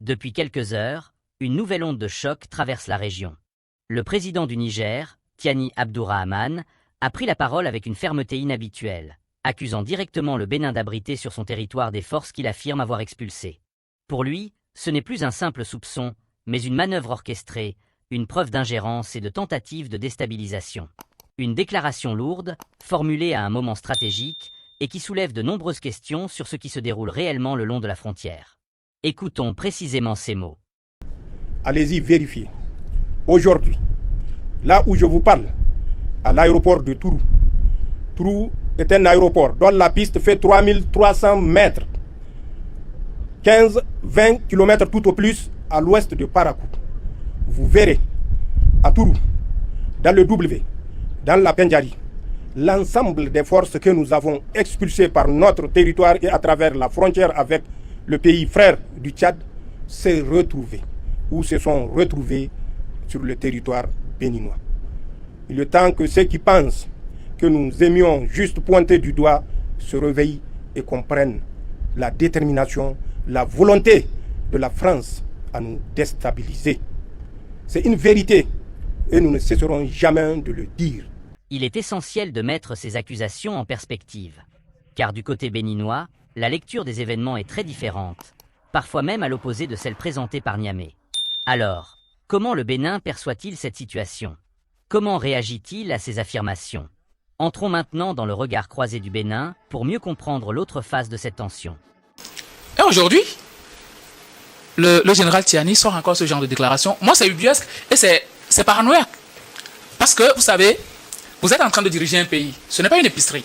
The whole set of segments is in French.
Depuis quelques heures, une nouvelle onde de choc traverse la région. Le président du Niger, Tiani Abdourahmane, a pris la parole avec une fermeté inhabituelle, accusant directement le Bénin d'abriter sur son territoire des forces qu'il affirme avoir expulsées. Pour lui, ce n'est plus un simple soupçon, mais une manœuvre orchestrée, une preuve d'ingérence et de tentative de déstabilisation. Une déclaration lourde, formulée à un moment stratégique, et qui soulève de nombreuses questions sur ce qui se déroule réellement le long de la frontière. Écoutons précisément ces mots. Allez-y vérifier. Aujourd'hui, là où je vous parle, à l'aéroport de Tourou. Tourou est un aéroport dont la piste fait 3300 mètres. 15-20 km tout au plus à l'ouest de Parakou. Vous verrez, à Tourou, dans le W, dans la Pendjari, l'ensemble des forces que nous avons expulsées par notre territoire et à travers la frontière avec le pays frère du Tchad s'est retrouvé ou se sont retrouvés sur le territoire béninois. Il est temps que ceux qui pensent que nous aimions juste pointer du doigt se réveillent et comprennent la détermination, la volonté de la France à nous déstabiliser. C'est une vérité et nous ne cesserons jamais de le dire. Il est essentiel de mettre ces accusations en perspective. Car du côté béninois, la lecture des événements est très différente, parfois même à l'opposé de celle présentée par Niamey. Alors, comment le Bénin perçoit-il cette situation? Comment réagit-il à ces affirmations? Entrons maintenant dans le regard croisé du Bénin pour mieux comprendre l'autre face de cette tension. Et aujourd'hui, le général Tiani sort encore ce genre de déclaration. Moi, c'est ubuesque et c'est paranoïaque. Parce que, vous savez, vous êtes en train de diriger un pays. Ce n'est pas une épicerie.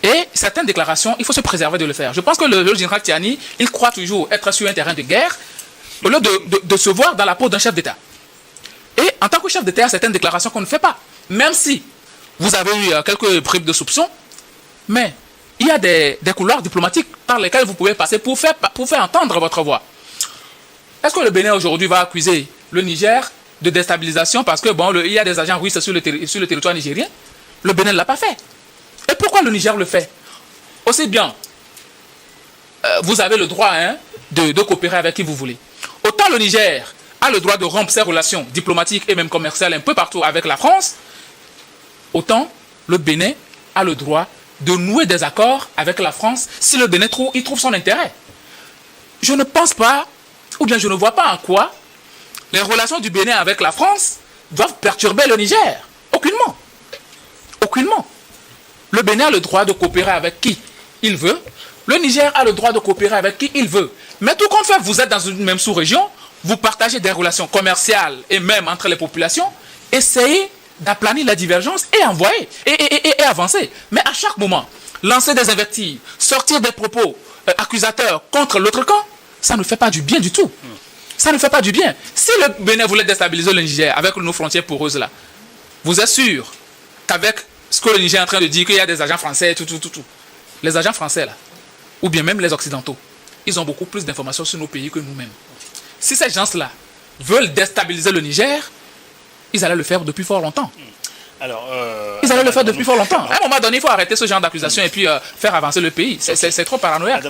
Et certaines déclarations, il faut se préserver de le faire. Je pense que le général Tiani, il croit toujours être sur un terrain de guerre au lieu de se voir dans la peau d'un chef d'État. Et en tant que chef d'État, il y a certaines déclarations qu'on ne fait pas. Même si vous avez eu quelques bribes de soupçons, mais il y a des couloirs diplomatiques par lesquels vous pouvez passer pour faire entendre votre voix. Est-ce que le Bénin aujourd'hui va accuser le Niger de déstabilisation parce que il y a des agents russes sur le territoire nigérien? Le Bénin ne l'a pas fait. Et pourquoi le Niger le fait? Aussi bien, vous avez le droit de coopérer avec qui vous voulez. Autant le Niger a le droit de rompre ses relations diplomatiques et même commerciales un peu partout avec la France, autant le Bénin a le droit de nouer des accords avec la France si le Bénin trouve son intérêt. Je ne pense pas, ou bien je ne vois pas en quoi les relations du Bénin avec la France doivent perturber le Niger. Aucunement. Aucunement. Le Bénin a le droit de coopérer avec qui il veut. Le Niger a le droit de coopérer avec qui il veut. Mais tout compte fait, vous êtes dans une même sous-région, vous partagez des relations commerciales et même entre les populations, essayez d'aplanir la divergence et envoyer, et avancer. Mais à chaque moment, lancer des invectives, sortir des propos accusateurs contre l'autre camp, ça ne fait pas du bien du tout. Ça ne fait pas du bien. Si le Bénin voulait déstabiliser le Niger avec nos frontières poreuses là, vous êtes sûr qu'avec ce que le Niger est en train de dire, qu'il y a des agents français, tout. Les agents français là, ou bien même les Occidentaux, ils ont beaucoup plus d'informations sur nos pays que nous-mêmes. Si ces gens-là veulent déstabiliser le Niger, ils allaient le faire depuis fort longtemps. Alors, ils allaient le faire depuis fort longtemps. À un moment donné, il faut arrêter ce genre d'accusation et puis faire avancer le pays. C'est trop paranoïaque.